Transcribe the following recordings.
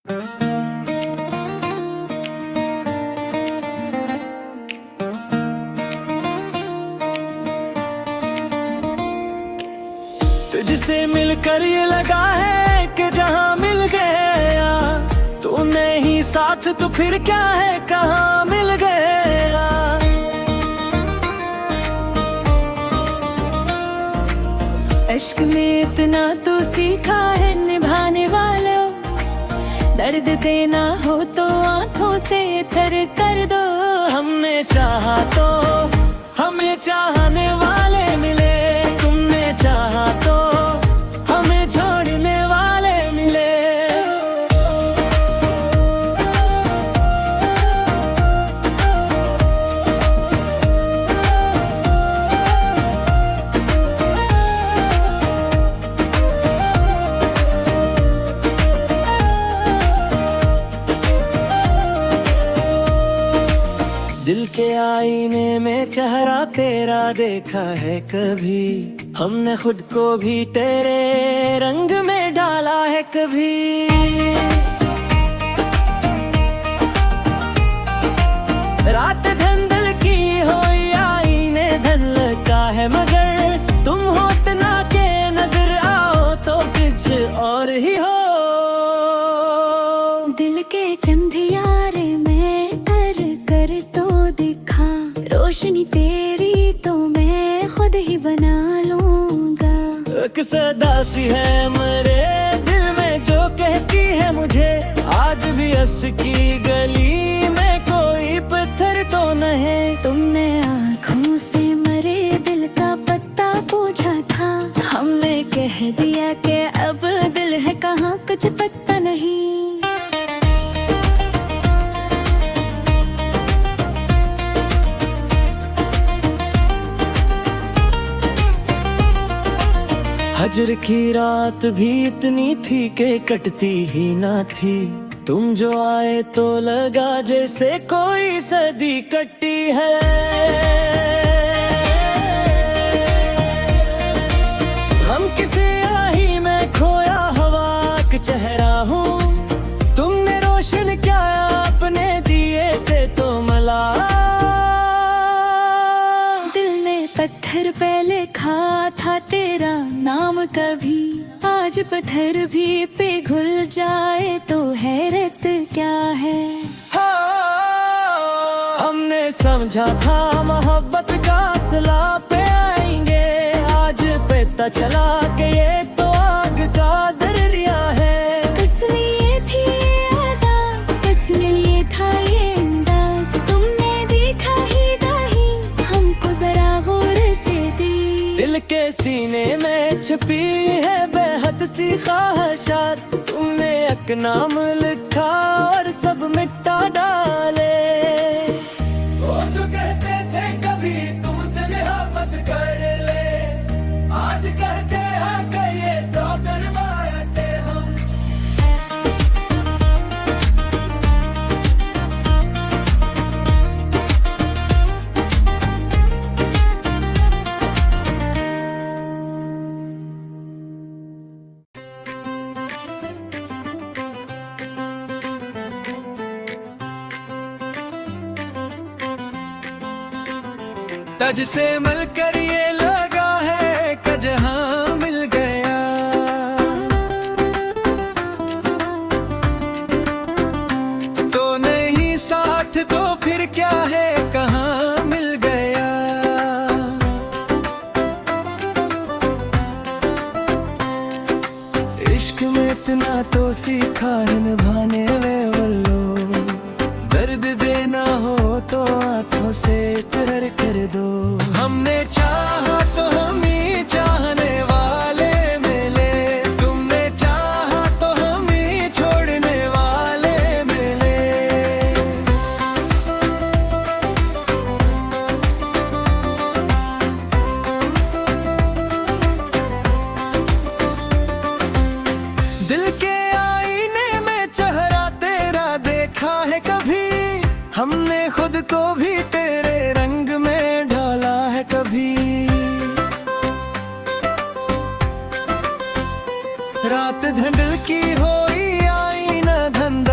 तुझसे मिलकर ये लगा है कि जहां मिल गया तू नहीं साथ तो फिर क्या है कहां मिल गया। इश्क में इतना तो सीखा है निभाने वालों, दर्द देना हो तो आंखों से तर कर दो। हमने चाहा तो हमें चाहने वाले मिले, तुमने चाहा तो हमें छोड़ने वाले मिले। दिल के आईने में चेहरा तेरा देखा है कभी, हमने खुद को भी तेरे रंग में डाला है कभी। रात धंधल की हो या आईने धन लगा है, मगर तुम हो तना के नजर आओ तो कुछ और ही हो। दिल के चंधियारे में कर तो दिखा, रोशनी तेरी तो मैं खुद ही बना लूंगा। एक सदा सी है मेरे दिल में जो कहती है मुझे, आज भी हंस की गली में कोई पत्थर तो नहीं। तुमने आँखों से मरे दिल का पत्ता पूछा था, हमने कह दिया कि अब दिल है कहाँ कुछ पता नहीं। हजर की रात भी इतनी थी कि कटती ही ना थी, तुम जो आए तो लगा जैसे कोई सदी कटी है। हम किसी आही में खोया हवा का चेहरा हूँ, तुमने रोशन क्या अपने दिए से तो मला। पत्थर पे लिखा था तेरा नाम कभी, आज पत्थर भी पिघल जाए तो हैरत क्या है। हमने समझा था मोहब्बत का सिला पे आएंगे, आज पता चला कि ये तो आग का दरिया है। किस लिए थी ये अदा, किस लिए था ये अंदाज, तुमने देखा ही नहीं हमको जरा गौर से दी। दिल के सीने में छुपी है बेहद सी ख्वाहिशात, तुमने एक नाम लिखा और सब मिटा डाले। वो जो कहते थे कभी तुमसे मोहब्बत कर ले, आज कहते हैं कि ये तो करवाते हम। तज से मिलकर ये लगा है कि जहां मिल गया, तो नहीं साथ तो फिर क्या है कहां मिल गया। इश्क में इतना तो सीखा है निभाने वालों, दर्द देना हो तो आंखों से तरर कर दो। हमने चाहा तो हम ही चाहने वाले मिले, तुमने चाहा तो हम ही छोड़ने वाले मिले। दिल के आईने में चेहरा तेरा देखा है कभी, हमने खुद को भी तेरे रंग में ढाला है कभी। रात धंधल की हो आईना धंधल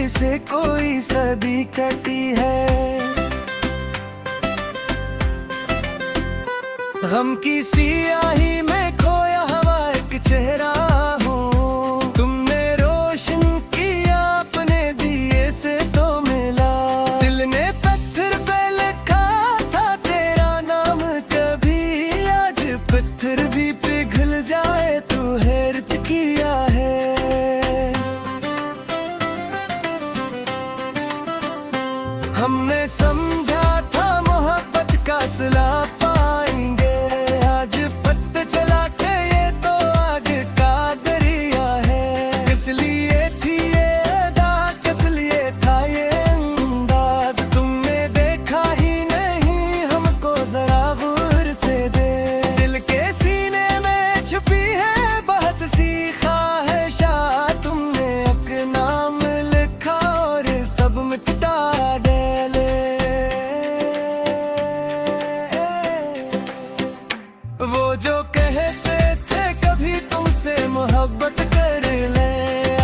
से कोई सदी कटी है। गम की सियाही में खोया हुआ एक चेहरा हूँ, तुमने रोशन किया अपने दिए से तो मिला। दिल ने पत्थर पे लिखा था तेरा नाम कभी, आज पत्थर भी पिघल जाए तू हैरत किया है। हमने समझा था मोहब्बत का सिला पाएंगे, आज पता चला के ये तो आग का दरिया है। किस लिए थी ये अदा, किस लिए था ये अंदाज, तुमने देखा ही नहीं हमको जरा गौर से दे। दिल के सीने में छुपी है बहुत सी ख्वाहिशात, तुमने अपना नाम लिखा और सब मिटा डाले। वो जो कहते थे कभी तुमसे मोहब्बत कर ले,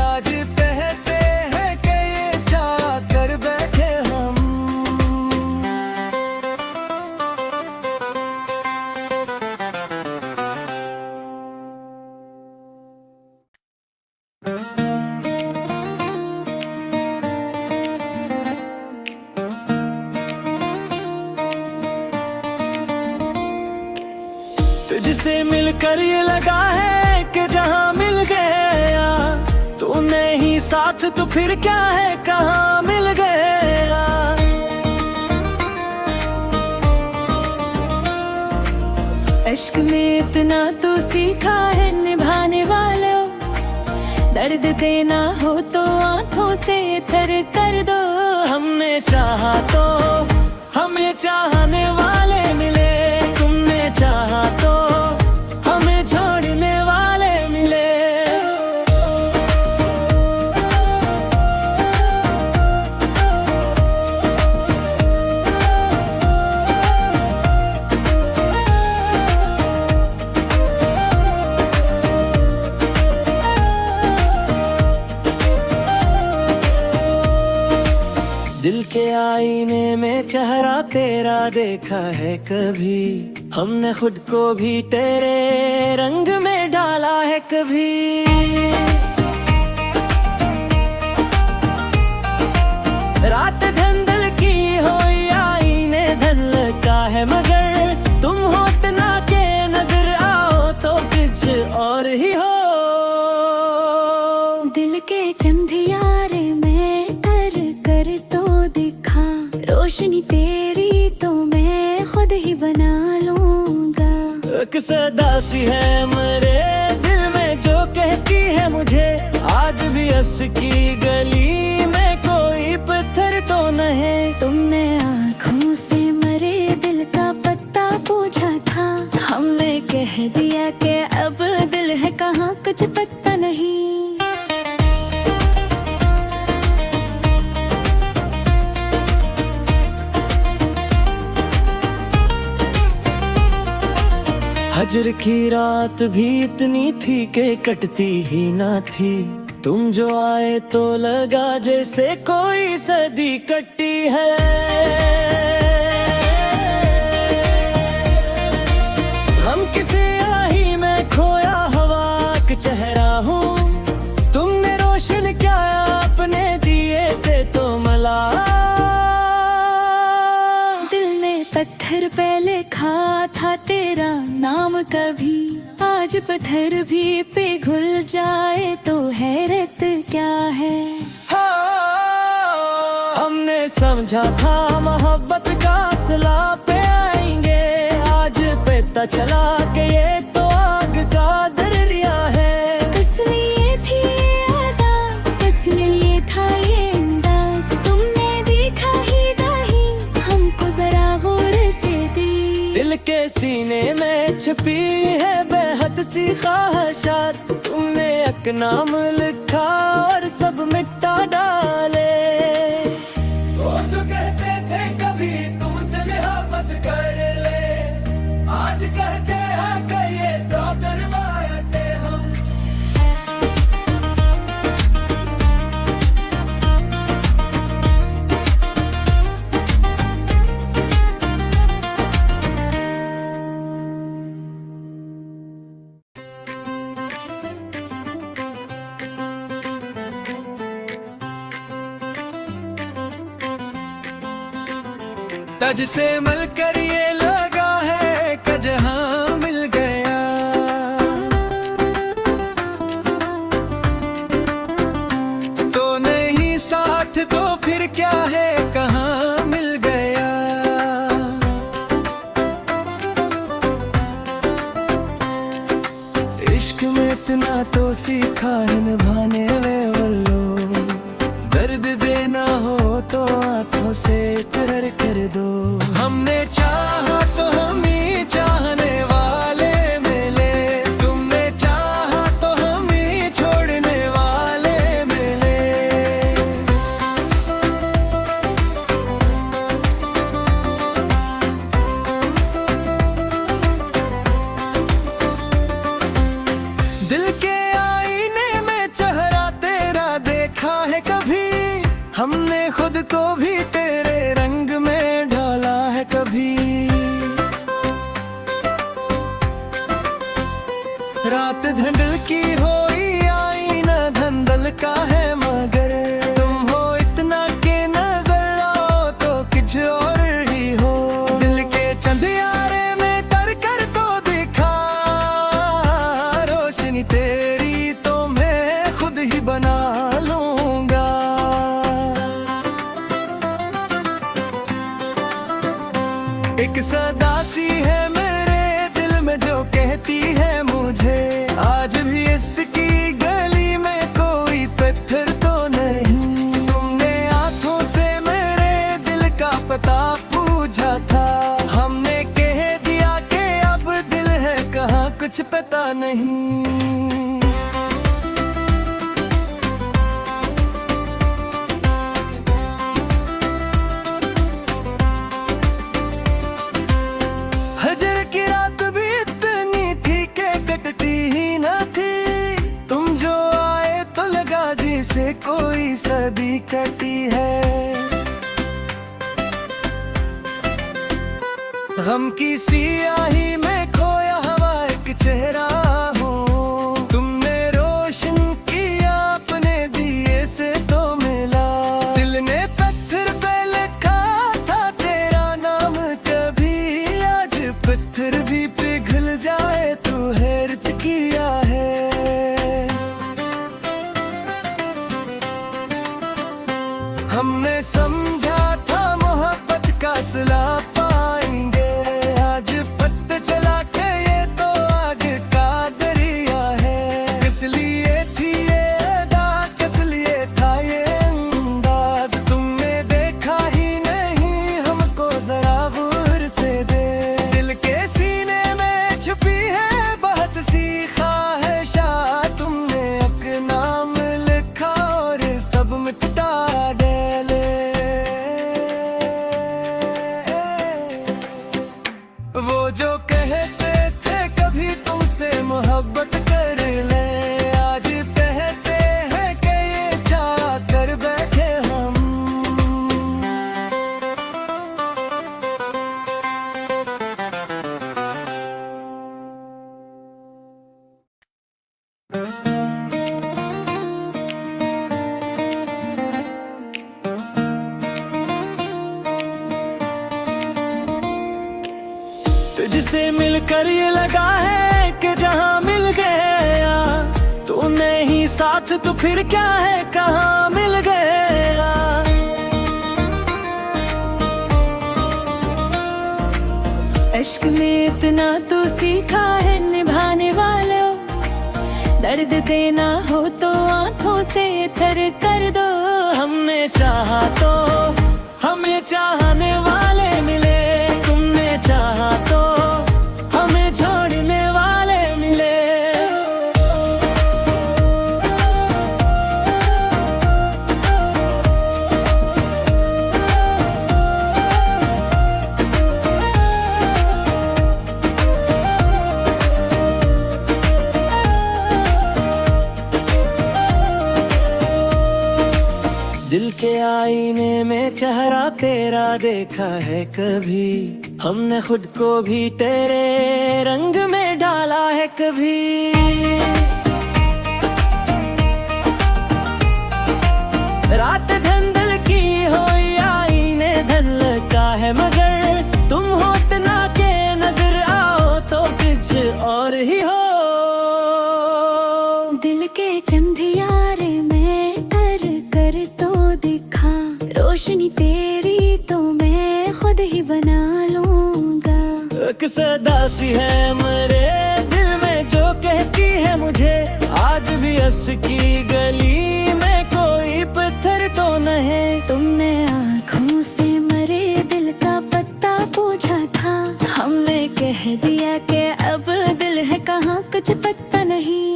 आज कहते हैं कि ये चाह कर बैठे हम। तुझसे मिलकर ये लगा है कि जहां मिल गया, तूने ही साथ तो फिर क्या है कहां मिल गया। इश्क में इतना तो सीखा है निभाने वालों, दर्द देना हो तो आंखों से तर कर दो। हमने चाहा तो हमें चाहने वाले मिले, तुमने चाहा तो हमें छोड़ने वाले मिले। दिल के आईने में चेहरा तेरा देखा है कभी, हमने खुद को भी तेरे रंग में डाला है कभी। रात धंधल की हो या आईने धन का है, मगर तुम हो तना के नजर आओ तो कुछ और ही हो। दिल के चंधियारे में कर कर तो दिखा, रोशनी तेरी तो मैं खुद ही बना लूंगा। एक सदा सी है मेरे दिल में जो कहती है मुझे, आज भी हंस की गली में कोई पत्थर तो नहीं। तुमने आँखों से मरे दिल का पत्ता पूछा था, हमने कह दिया कि अब दिल है कहाँ कुछ पता नहीं। हजर की रात भी इतनी थी कि कटती ही ना थी, तुम जो आए तो लगा जैसे कोई सदी कटी है। हम किसी आही में खोया हवा का चेहरा हूँ, तुमने रोशन क्या अपने दिए से तो मला। दिल ने पत्थर पे लिखा था तेरा नाम कभी, आज पत्थर भी पिघल जाए तो हैरत क्या है। हमने समझा था मोहब्बत का सिला पे आएंगे, आज पता चला कि ये तो आग का दरिया है। किस लिए थी ये अदा, किस लिए था ये अंदाज, तुमने देखा ही नहीं हमको जरा गौर से दी। दिल के सीने में छुपी है बेहद सी ख्वाहिशात, तुमने एक नाम लिखा और सब मिटा डाले। वो जो कहते थे कभी तुमसे मोहब्बत कर ले, आज कहते हैं कि ये तो करवाते हम। तज से मिलकर ये लगा है कि जहां मिल गया। तो नहीं साथ तो फिर क्या है, कहाँ मिल गया। इश्क में इतना तो सीखा है निभाने में वल्लो, दर्द देना हो तो आंखों से इकरार कर दो। हमने चाहा तो हम ही चाहने वाले मिले, तुमने चाहा तो हम ही छोड़ने वाले मिले। दिल के आईने में चेहरा तेरा देखा है कभी, हमने खुद को भी तेरे रंग में ढाला है कभी। रात धंधल की होई आईना धंधल का है, मगर तुम हो इतना के नजर आओ तो कुछ और ही हो। दिल के चंदियारे में तर कर तो दिखा रोशनी तेरी, तो मैं खुद ही बना लूंगा। एक सदा सी है मेरे दिल में जो कहती है मुझे, आज भी इसकी गली में कोई पत्थर तो नहीं। तुमने हाथों से मेरे दिल का पता पूछा था, हमने कह दिया कि अब दिल है कहाँ कुछ पता नहीं। हजर की रात भी इतनी थी कि कटती ही न थी, तुम जो आए तो लगा जैसे कोई सदी कटी है। गम की सियाही में खोया हुआ एक चेहरा हूँ, तुमने रोशन किया अपने दिए से तो मिला। दिल ने पत्थर पे लिखा था तेरा नाम कभी, आज पत्थर भी पिघल जाए तू हैरत किया है। हमने समझा था मोहब्बत का सिला पाएंगे, आज पता चला कि ये तो आग का दरिया है। किस लिए थी ये अदा, किस लिए था ये अंदाज, तुमने देखा ही नहीं हमको जरा गौर से दे। दिल के सीने में छुपी है बहुत सी ख्वाहिशात, तुमने अपना नाम लिखा और सब मिटा डाले। वो जो कहते थे कभी तुमसे मोहब्बत कर ले, आज कहते हैं कि ये चाह कर बैठे हम। तुझसे मिलकर ये लगा है कि जहां मिल गया। तू नहीं साथ तो फिर क्या है, कहाँ मिल गया। इश्क में इतना तो सीखा है निभाने वालों, दर्द देना हो तो आंखों से तर कर दो। हमने चाहा तो हमें चाहने वाले मिले, तुमने चाहा तो हमें छोड़ने वाले मिले। दिल के आईने में चेहरा तेरा देखा है कभी, हमने खुद को भी तेरे रंग में डाला है कभी। रात धंधल की हो आईने धन का है, मगर रोशनी तेरी तो मैं खुद ही बना लूंगा। एक सदा सी है मेरे दिल में जो कहती है मुझे, आज भी हंस की गली में कोई पत्थर तो नहीं। तुमने आँखों से मरे दिल का पत्ता पूछा था, हमने कह दिया कि अब दिल है कहाँ कुछ पता नहीं।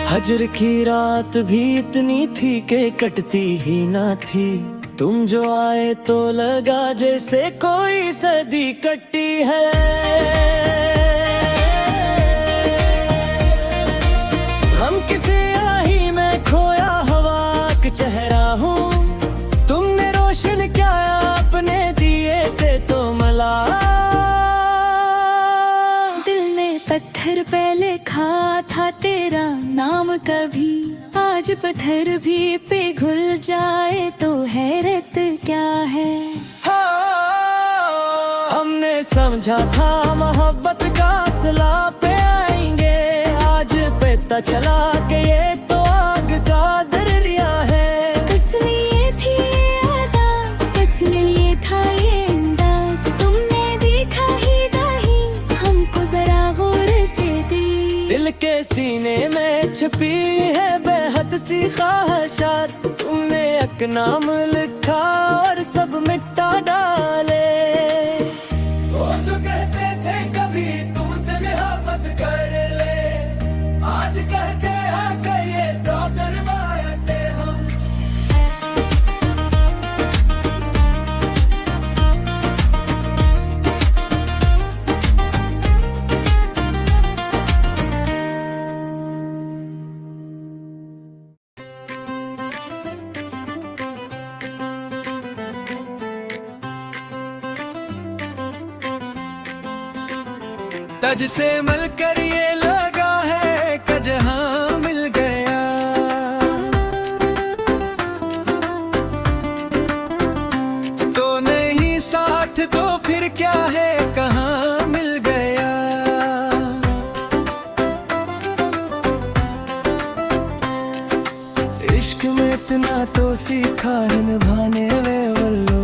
हजर की रात भी इतनी थी कि कटती ही ना थी। तुम जो आए तो लगा जैसे कोई सदी कटी है। हम किसी आही में खोया हवा का चेहरा हूँ, तुमने रोशन क्या अपने दिए से तो मला। दिल ने पत्थर पे लिखा था तेरा नाम कभी, आज पत्थर भी पिघल जाए तो हैरत क्या है। हमने समझा था मोहब्बत का सिला पे आएंगे, आज पता चला कि ये तो आग का दरिया है। किस लिए थी ये अदा, किस लिए था ये अंदाज, तुमने देखा ही नहीं हमको जरा गौर से दी। दिल के सीने में छुपी है बेहद सी ख्वाहिशात, तुमने एक नाम लिखा और सब मिटा डाले। वो जो कहते थे कभी तुमसे मोहब्बत कर ले, आज कहते हैं कि ये तो करवाते हम। तज से मिलकर ये लगा है कि जहां मिल गया, तो नहीं साथ तो फिर क्या है कहां मिल गया। इश्क में इतना तो सीखा है निभाने में वल्लो,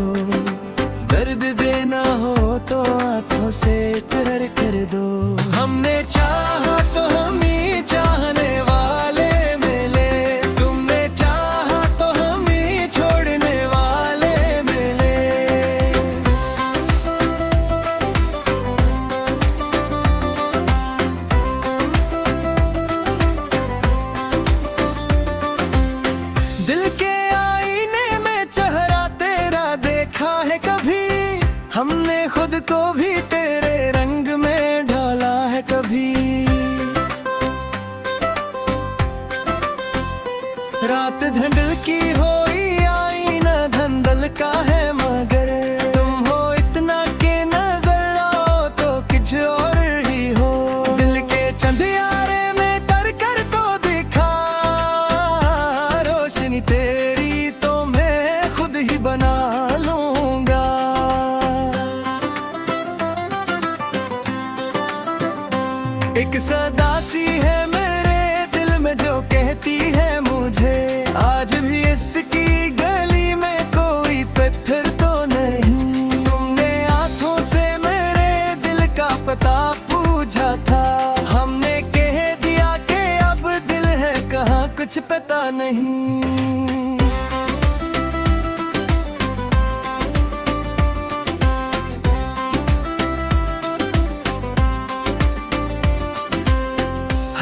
दर्द देना हो तो आंखों से इकरार कर दो। हमने चाहा तो हम ही चाहने वाले मिले, तुमने चाहा तो हम ही छोड़ने वाले मिले। दिल के आईने में चेहरा तेरा देखा है कभी, हमने खुद को भी तेरे रंग में ढाला है कभी। रात धंधल की होई आईना धंधल का है, मगर तुम हो इतना के नजर आओ तो कुछ और ही हो। दिल के चंदियारे में तर कर तो दिखा, रोशनी तेरी तो मैं खुद ही बना लूंगा। एक सदा सी है मेरे दिल में जो कहती है मुझे, आज भी इसकी गली में कोई पत्थर तो नहीं। तुमने हाथों से मेरे दिल का पता पूछा था, हमने कह दिया कि अब दिल है कहाँ कुछ पता नहीं।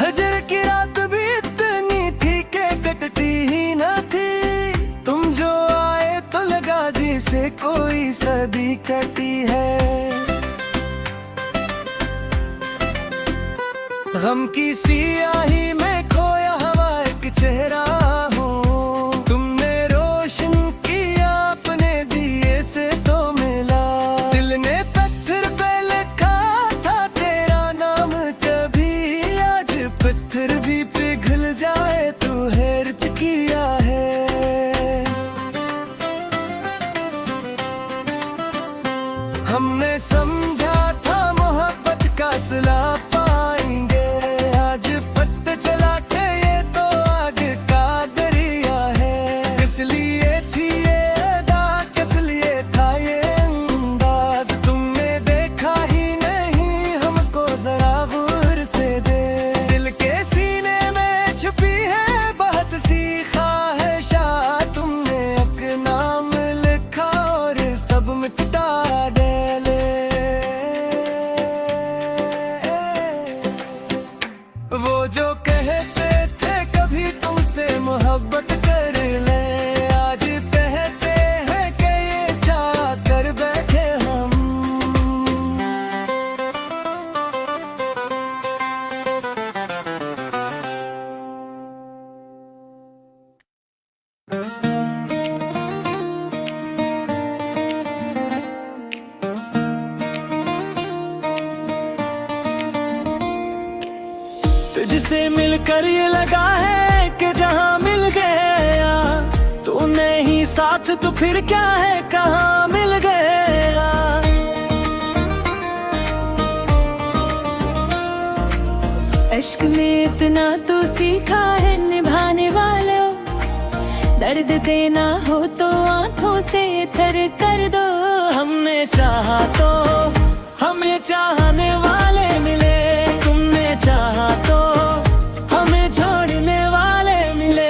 हजर की रात भी इतनी थी कि कटती ही न थी, तुम जो आए तो लगा जैसे कोई सदी कटी है। गम की सियाही में खोया हवा एक चेहरा हूँ, तुमने रोशन किया अपने दिए से तो मिला। दिल ने पत्थर पे लिखा था तेरा नाम कभी, आज पत्थर भी पिघल जाए तो हैरत किया है। हमने समझा था मोहब्बत फैसला पाएंगे। आज पता चला के ये तो आग का दरिया है, इसलिए थी ये अदा, किस लिए था ये अंदाज। तुमने देखा ही नहीं हमको जरा गौर से दे, दिल के सीने में छुपी है बहुत सी ख्वाहिशात। तुमने एक नाम लिखा और सब मिटा डाले। वो जो कहते थे कभी तुमसे मोहब्बत कर ले, आज कहते हैं कि ये चाह कर बैठे हम। तुझसे मिलकर ये लगा है कि जहां मिल गया तूने ही साथ, तो फिर क्या है कहाँ मिल गया। इश्क में इतना तो सीखा है निभाने वालों, दर्द देना हो तो आंखों से तर कर दो। हमने चाहा तो हमें चाहने वाले मिले, तुमने चाहा तो हमें छोड़ने वाले मिले।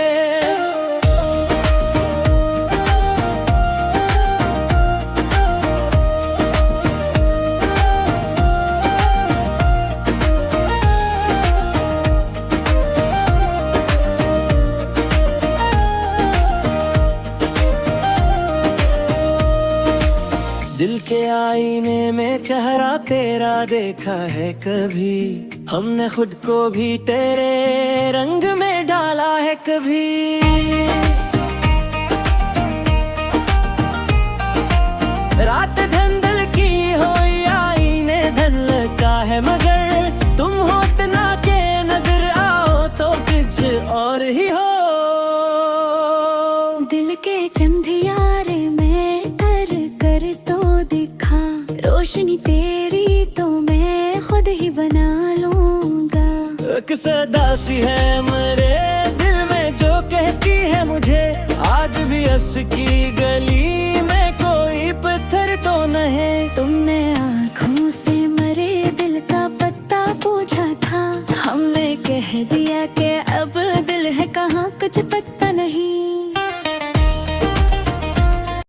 दिल के आईने में चेहरा तेरा देखा है कभी, हमने खुद को भी तेरे रंग में डाला है कभी। रात धंधल की हो या आईने धन का है, मगर तुम हो तना के नजर आओ तो कुछ और ही हो। दिल के चंदियारे में कर कर तो दिखा, रोशनी तेरी तो मैं खुद ही बना लूंगा। एक सदा सी है मेरे दिल में जो कहती है मुझे, आज भी हंस की गली में कोई पत्थर तो नहीं। तुमने आँखों से मरे दिल का पत्ता पूछा था, हमने कह दिया कि अब दिल है कहाँ कुछ पत्ता